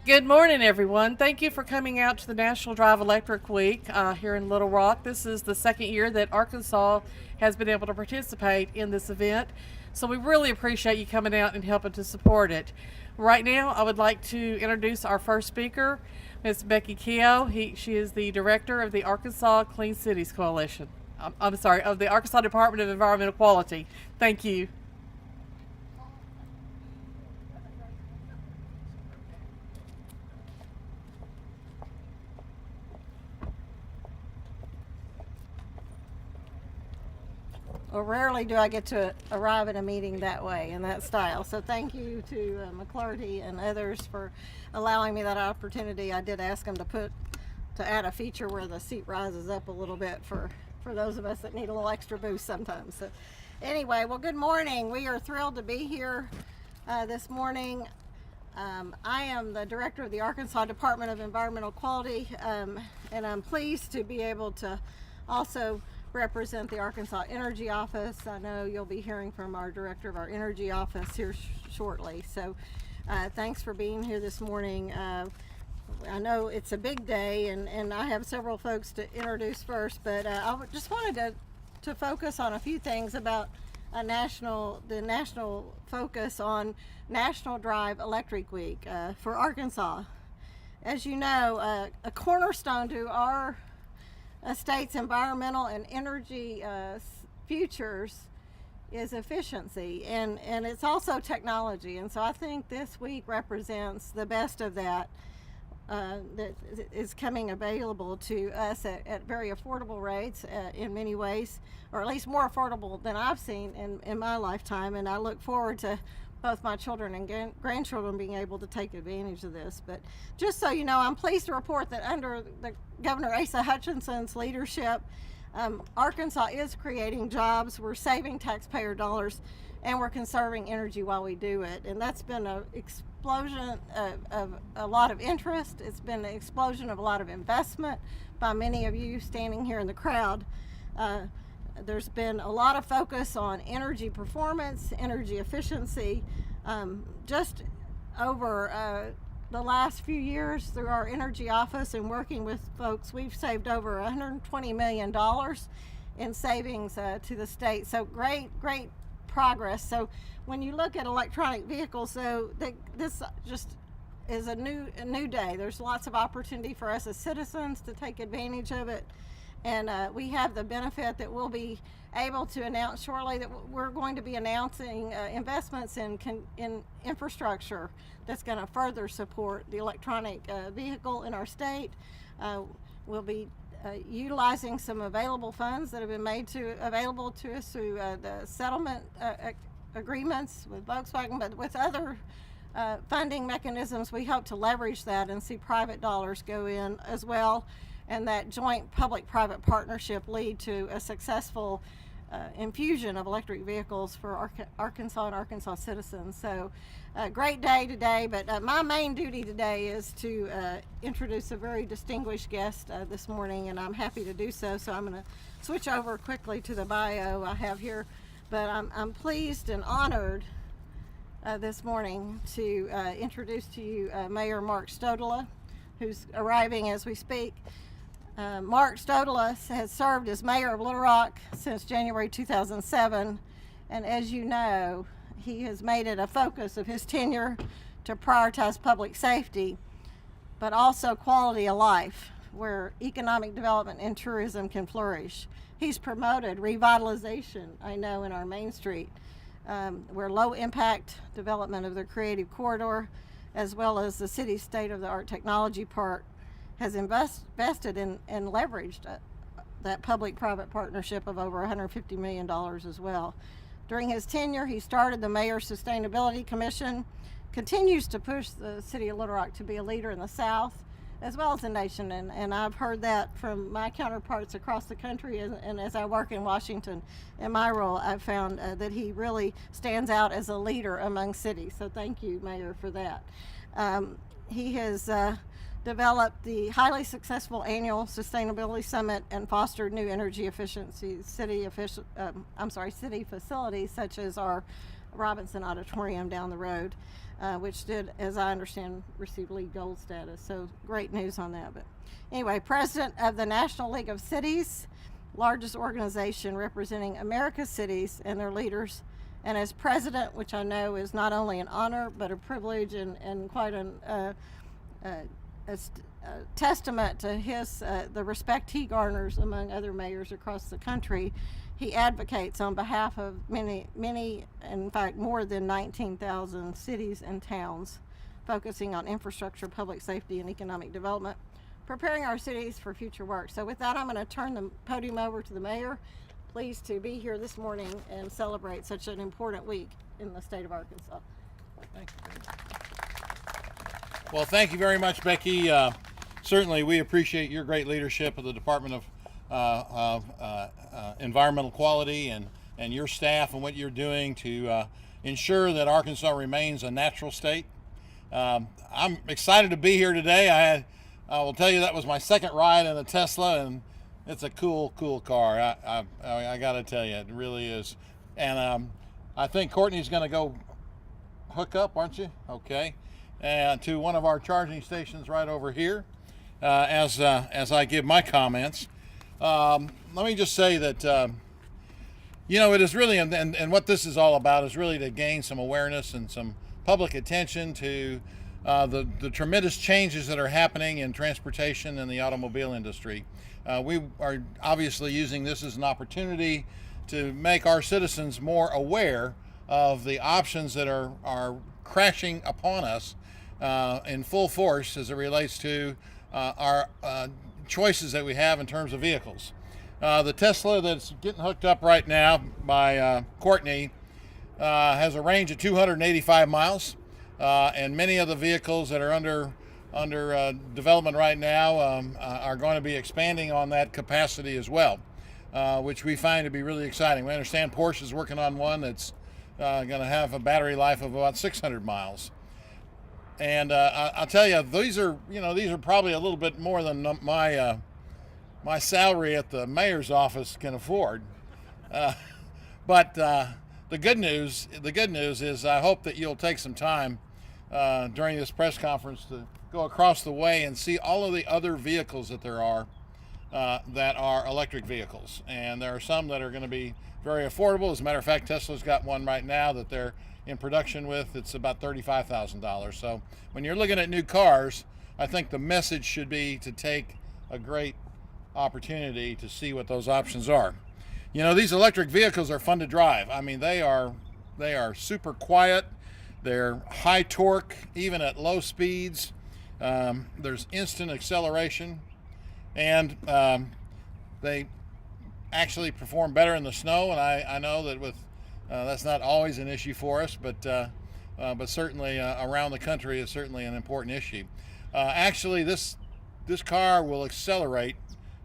Good morning, everyone. Thank you for coming out to the National Drive Electric Week here in Little Rock. This is the second year that Arkansas has been able to participate in this event, so we really appreciate you coming out and helping to support it. Right now, I would like to introduce our first speaker, Ms. Becky Keogh. She is the director of the Arkansas Clean Cities Coalition. I'm sorry, of the Arkansas Department of Environmental Quality. Thank you. Well, rarely do I get to arrive at a meeting that way, in that style. So thank you to McClarty and others for allowing me that opportunity. I did ask them to add a feature where the seat rises up a little bit for those of us that need a little extra boost sometimes. So anyway, well, good morning. We are thrilled to be here this morning. I am the director of the Arkansas Department of Environmental Quality, and I'm pleased to be able to also represent the Arkansas Energy Office. I know you'll be hearing from our director of our Energy Office here shortly. So thanks for being here this morning. I know it's a big day, and I have several folks to introduce first, but just wanted to focus on a few things about the national focus on National Drive Electric Week for Arkansas. As you know, a cornerstone to our state's environmental and energy futures is efficiency, and it's also technology. And so I think this week represents the best of that that is coming available to us at very affordable rates in many ways, or at least more affordable than I've seen in my lifetime. And I look forward to both my children and grandchildren being able to take advantage of this. But just so you know, I'm pleased to report that under the Governor Asa Hutchinson's leadership, Arkansas is creating jobs. We're saving taxpayer dollars, and we're conserving energy while we do it. And that's been an explosion of a lot of interest. It's been an explosion of a lot of investment by many of you standing here in the crowd. There's been a lot of focus on energy performance, energy efficiency. Just over the last few years through our energy office and working with folks, we've saved over $120 million in savings to the state. So great progress. So when you look at electronic vehicles, this just is a new day. There's lots of opportunity for us as citizens to take advantage of it. And we have the benefit that we'll be able to announce shortly that we're going to be announcing investments in infrastructure that's going to further support the electronic vehicle in our state. We'll be utilizing some available funds that have been made available to us through the settlement agreements with Volkswagen, but with other funding mechanisms. We hope to leverage that and see private dollars go in as well, and that joint public-private partnership lead to a successful infusion of electric vehicles for Arkansas and Arkansas citizens. So a great day today, but my main duty today is to introduce a very distinguished guest this morning, and I'm happy to do so. So I'm going to switch over quickly to the bio I have here, but I'm pleased and honored this morning to introduce to you Mayor Mark Stodola, who's arriving as we speak. Mark Stodola has served as mayor of Little Rock since January 2007, and as you know, he has made it a focus of his tenure to prioritize public safety, but also quality of life, where economic development and tourism can flourish. He's promoted revitalization, I know, in our Main Street, where low impact development of the Creative Corridor, as well as the city's state-of-the-art technology park, has invested in and leveraged that public-private partnership of over $150 million as well. During his tenure, he started the Mayor's Sustainability Commission, continues to push the city of Little Rock to be a leader in the South, as well as the nation, and I've heard that from my counterparts across the country, and as I work in Washington in my role, I've found that he really stands out as a leader among cities. So thank you, Mayor, for that. He has developed the highly successful annual Sustainability Summit and fostered new energy efficiency city facilities such as our Robinson Auditorium down the road, which did, as I understand, receive LEED Gold status. So great news on that. But anyway, president of the National League of Cities, largest organization representing America's cities and their leaders. And as president, which I know is not only an honor but a privilege and quite a testament to his the respect he garners among other mayors across the country. He advocates on behalf of many, in fact, more than 19,000 cities and towns, focusing on infrastructure, public safety, and economic development, preparing our cities for future work. So with that, I'm going to turn the podium over to the mayor. Pleased to be here this morning and celebrate such an important week in the state of Arkansas. Thank you. Well, thank you very much, Becky. Certainly, we appreciate your great leadership of the Department of Environmental Quality and your staff and what you're doing to ensure that Arkansas remains a natural state. I'm excited to be here today. I will tell you that was my second ride in a Tesla, and it's a cool car. I got to tell you, it really is. And I think Courtney's going to go hook up, aren't you? Okay. And to one of our charging stations right over here as I give my comments. Let me just say that, it is really, and what this is all about is really to gain some awareness and some public attention to the tremendous changes that are happening in transportation and the automobile industry. We are obviously using this as an opportunity to make our citizens more aware of the options that are crashing upon us in full force as it relates to our choices that we have in terms of vehicles. The Tesla that's getting hooked up right now by Courtney has a range of 285 miles, and many of the vehicles that are under development right now are going to be expanding on that capacity as well, which we find to be really exciting. We understand Porsche is working on one that's going to have a battery life of about 600 miles. And I'll tell you, these are probably a little bit more than my salary at the mayor's office can afford. But the good news is I hope that you'll take some time during this press conference to go across the way and see all of the other vehicles that there are that are electric vehicles. And there are some that are going to be very affordable. As a matter of fact, Tesla's got one right now that they're in production with. It's about $35,000. So when you're looking at new cars, I think the message should be to take a great opportunity to see what those options are. These electric vehicles are fun to drive. I mean, they are super quiet. They're high torque, even at low speeds. There's instant acceleration, and they actually perform better in the snow. And I know that with that's not always an issue for us, but certainly around the country is certainly an important issue. Actually, this car will accelerate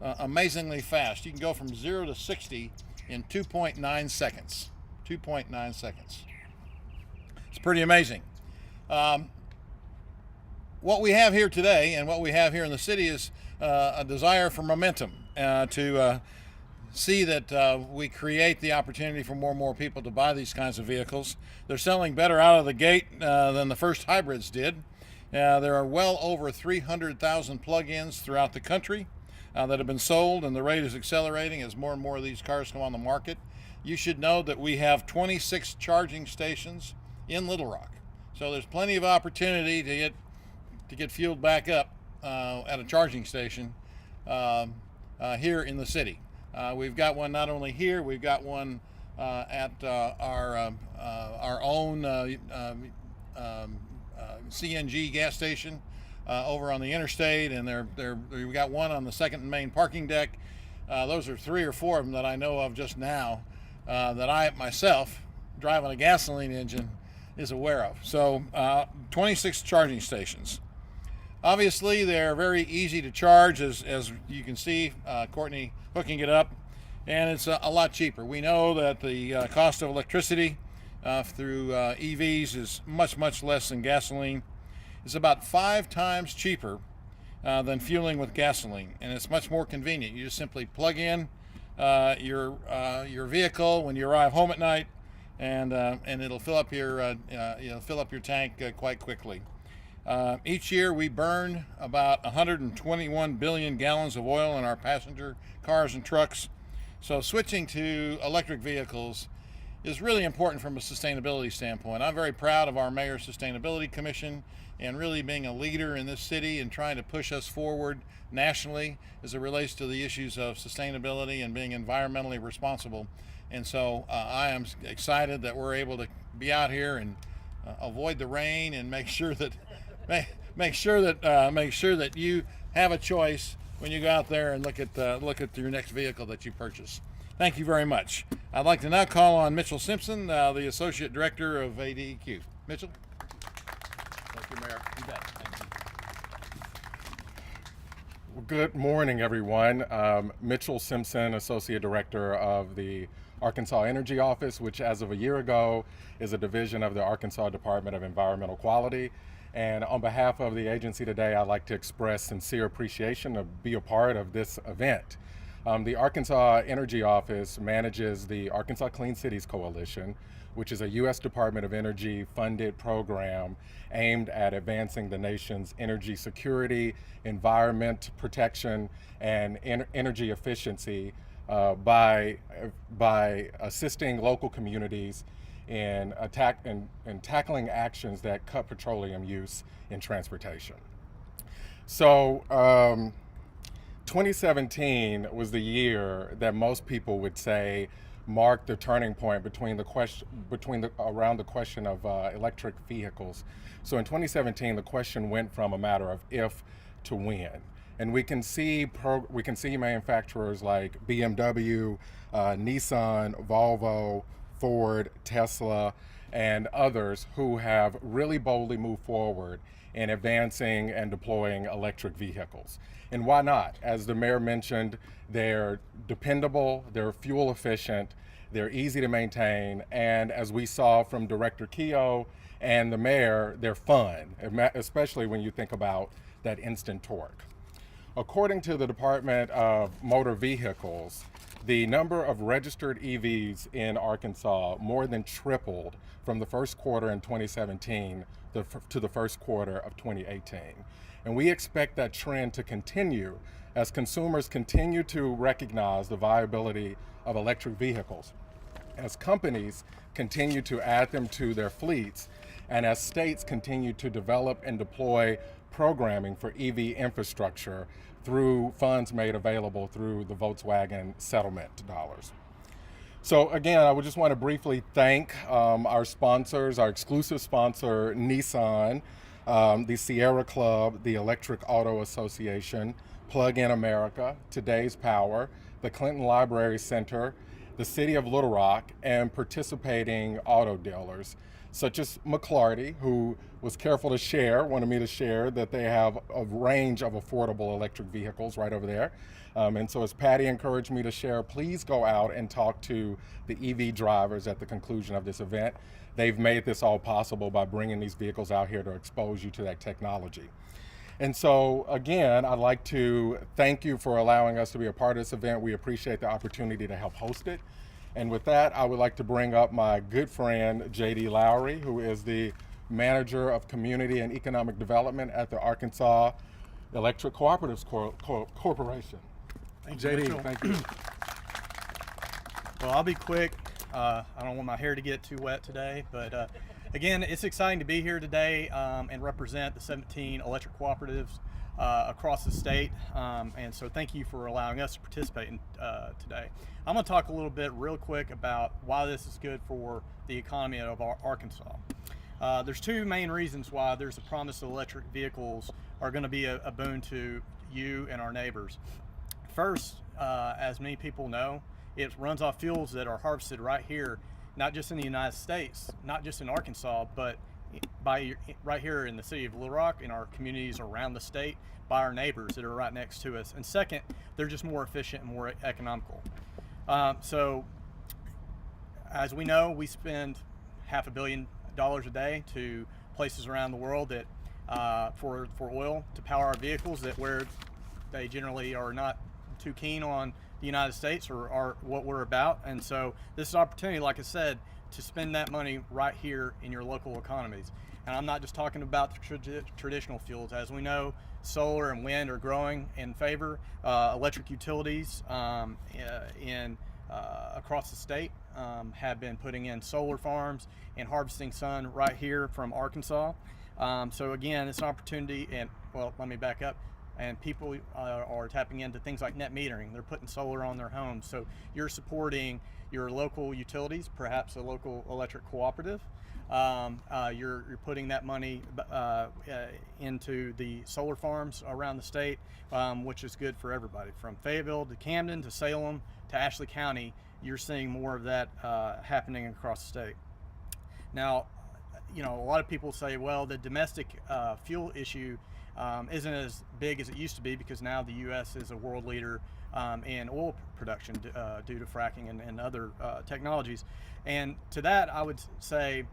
amazingly fast. You can go from 0 to 60 in 2.9 seconds. 2.9 seconds. It's pretty amazing. What we have here today and what we have here in the city is a desire for momentum to see that we create the opportunity for more and more people to buy these kinds of vehicles. They're selling better out of the gate than the first hybrids did. There are well over 300,000 plug-ins throughout the country that have been sold, and the rate is accelerating as more and more of these cars come on the market. You should know that we have 26 charging stations in Little Rock. So there's plenty of opportunity to get fueled back up at a charging station here in the city. We've got one not only here, we've got one at our own CNG gas station over on the interstate, and we've got one on the second and main parking deck. Those are 3 or 4 of them that I know of just now that I myself, driving a gasoline engine, is aware of. So 26 charging stations. Obviously, they're very easy to charge, as you can see, Courtney hooking it up, and it's a lot cheaper. We know that the cost of electricity through EVs is much less than gasoline. It's about 5 times cheaper than fueling with gasoline, and it's much more convenient. You just simply plug in your vehicle when you arrive home at night, and it'll fill up your fill up your tank quite quickly. Each year we burn about 121 billion gallons of oil in our passenger cars and trucks. So switching to electric vehicles is really important from a sustainability standpoint. I'm very proud of our Mayor's Sustainability Commission and really being a leader in this city and trying to push us forward nationally as it relates to the issues of sustainability and being environmentally responsible. And so I am excited that we're able to be out here and avoid the rain and make sure that make sure that you have a choice when you go out there and look at your next vehicle that you purchase. Thank you very much. I'd like to now call on Mitchell Simpson, the Associate Director of ADEQ. Mitchell? Thank you, Mayor. You bet. Thank you. Well, good morning, everyone. Mitchell Simpson, Associate Director of the Arkansas Energy Office, which as of a year ago is a division of the Arkansas Department of Environmental Quality. And on behalf of the agency today, I'd like to express sincere appreciation to be a part of this event. The Arkansas Energy Office manages the Arkansas Clean Cities Coalition, which is a U.S. Department of Energy funded program aimed at advancing the nation's energy security, environment protection, and energy efficiency by assisting local communities in tackling actions that cut petroleum use in transportation. So 2017 was the year that most people would say marked the turning point around the question of electric vehicles. So in 2017, the question went from a matter of if to when. And we can see manufacturers like BMW, Nissan, Volvo, Ford, Tesla, and others who have really boldly moved forward in advancing and deploying electric vehicles. And why not? As the mayor mentioned, they're dependable, they're fuel efficient, they're easy to maintain, and as we saw from Director Keogh and the mayor, they're fun, especially when you think about that instant torque. According to the Department of Motor Vehicles, the number of registered EVs in Arkansas more than tripled from the first quarter in 2017 to the first quarter of 2018. And we expect that trend to continue as consumers continue to recognize the viability of electric vehicles, as companies continue to add them to their fleets, and as states continue to develop and deploy programming for EV infrastructure through funds made available through the Volkswagen settlement dollars. So again, I would just want to briefly thank our sponsors, our exclusive sponsor, Nissan, the Sierra Club, the Electric Auto Association, Plug in America, Today's Power, the Clinton Library Center, the City of Little Rock, and participating auto dealers, such as McClarty, who was careful to share, wanted me to share that they have a range of affordable electric vehicles right over there. And so as Patty encouraged me to share, please go out and talk to the EV drivers at the conclusion of this event. They've made this all possible by bringing these vehicles out here to expose you to that technology. And so again, I'd like to thank you for allowing us to be a part of this event. We appreciate the opportunity to help host it. And with that, I would like to bring up my good friend, JD Lowry, who is the Manager of Community and Economic Development at the Arkansas Electric Cooperatives Corporation. Thank you, JD, Mitchell. thank you. Well, I'll be quick. I don't want my hair to get too wet today, but again, it's exciting to be here today and represent the 17 electric cooperatives across the state. And so thank you for allowing us to participate in, today. I'm going to talk a little bit real quick about why this is good for the economy of Arkansas. There's two main reasons why there's a promise that electric vehicles are going to be a boon to you and our neighbors. First, as many people know, it runs off fuels that are harvested right here, not just in the United States, not just in Arkansas, but right here in the city of Little Rock, in our communities around the state, by our neighbors that are right next to us. And second, they're just more efficient and more economical. So, as we know, we spend $500 million a day to places around the world that for oil to power our vehicles, that where they generally are not too keen on the United States or what we're about. And so this is an opportunity, like I said, to spend that money right here in your local economies. And I'm not just talking about the traditional fuels. As we know, solar and wind are growing in favor. Electric utilities across the state have been putting in solar farms and harvesting sun right here from Arkansas. So again, it's an opportunity, and well, let me back up. And people are tapping into things like net metering. They're putting solar on their homes. So you're supporting your local utilities, perhaps a local electric cooperative. You're putting that money into the solar farms around the state, which is good for everybody. From Fayetteville to Camden to Salem to Ashley County, you're seeing more of that happening across the state. Now, a lot of people say, well, the domestic fuel issue isn't as big as it used to be because now the U.S. is a world leader in oil production due to fracking and other technologies. And to that, I would say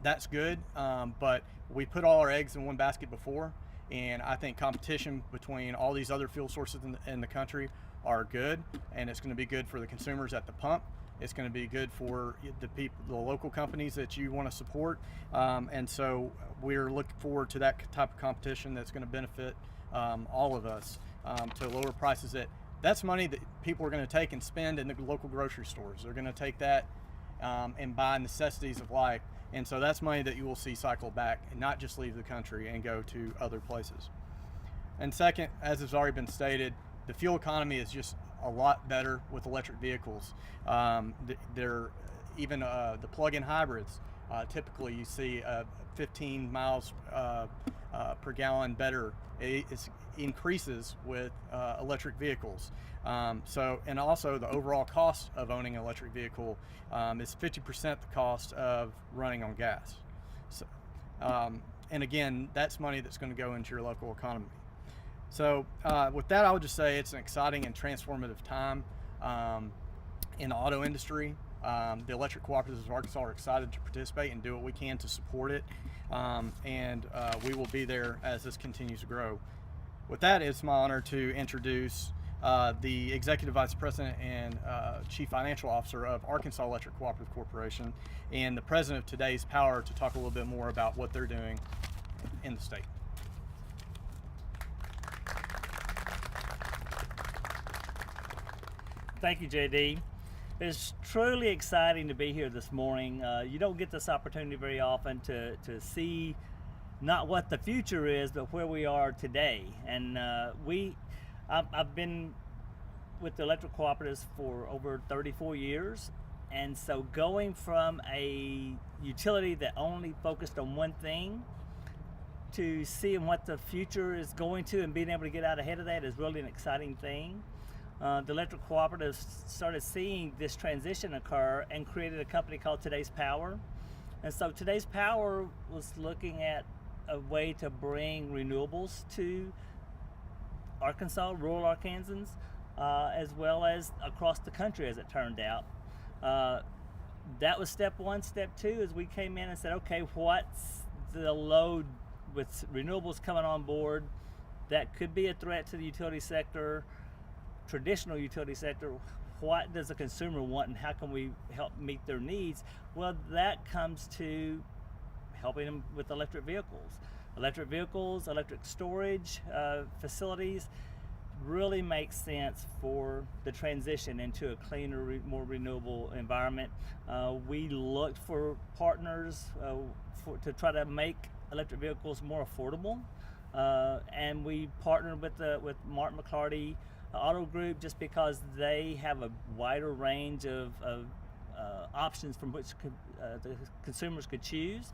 that's good, but we put all our eggs in one basket before, and I think competition between all these other fuel sources in the country are good, and it's going to be good for the consumers at the pump. It's going to be good for the people, the local companies that you want to support, and so we're looking forward to that type of competition that's going to benefit all of us to lower prices. That's money that people are going to take and spend in the local grocery stores. They're going to take that and buy necessities of life, and so that's money that you will see cycle back and not just leave the country and go to other places. And second, as has already been stated, the fuel economy is just a lot better with electric vehicles. They're even the plug-in hybrids. Typically, you see 15 miles per gallon better. It increases with electric vehicles. And also the overall cost of owning an electric vehicle is 50% the cost of running on gas. So, and again, that's money that's going to go into your local economy. So with that, I would just say it's an exciting and transformative time in the auto industry. The electric cooperatives of Arkansas are excited to participate and do what we can to support it, and we will be there as this continues to grow. With that, it's my honor to introduce the Executive Vice President and Chief Financial Officer of Arkansas Electric Cooperative Corporation and the President of Today's Power to talk a little bit more about what they're doing in the state. Thank you, JD. It's truly exciting to be here this morning. You don't get this opportunity very often to see not what the future is, but where we are today. And I've been with the electric cooperatives for over 34 years. And so going from a utility that only focused on one thing to seeing what the future is going to and being able to get out ahead of that is really an exciting thing. The electric cooperatives started seeing this transition occur and created a company called Today's Power. And so Today's Power was looking at a way to bring renewables to Arkansas, rural Arkansans, as well as across the country, as it turned out. That was step one. Step two is we came in and said, okay, what's the load with renewables coming on board that could be a threat to the utility sector, traditional utility sector? What does the consumer want and how can we help meet their needs? Well, that comes to helping them with electric vehicles. Electric storage facilities really make sense for the transition into a cleaner, more renewable environment. We looked for partners to try to make electric vehicles more affordable, and we partnered with Martin McClarty Auto Group just because they have a wider range of options from which the consumers could choose.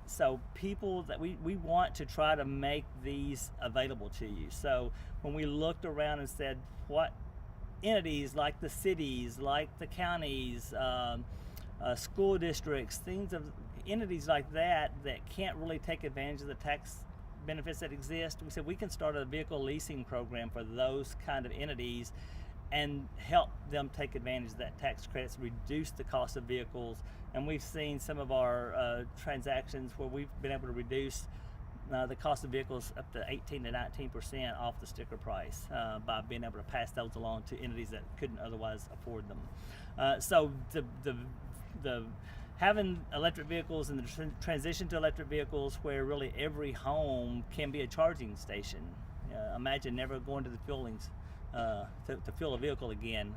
So people that we want to try to make these available to you. So when we looked around and said what entities like the cities, like the counties, school districts, entities like that can't really take advantage of the tax benefits that exist, we said we can start a vehicle leasing program for those kind of entities and help them take advantage of that tax credits, reduce the cost of vehicles. And we've seen some of our transactions where we've been able to reduce the cost of vehicles up to 18 to 19% off the sticker price by being able to pass those along to entities that couldn't otherwise afford them. So the the having electric vehicles and the transition to electric vehicles, where really every home can be a charging station. Imagine never going to the fuelings to fuel a vehicle again.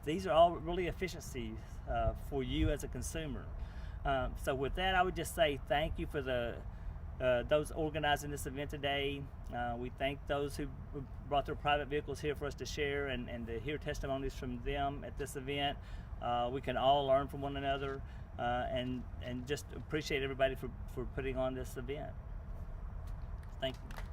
These are all really efficiencies for you as a consumer. So with that, I would just say thank you for those organizing this event today. We thank those who brought their private vehicles here for us to share and to hear testimonies from them at this event. We can all learn from one another and just appreciate everybody for putting on this event. Thank you.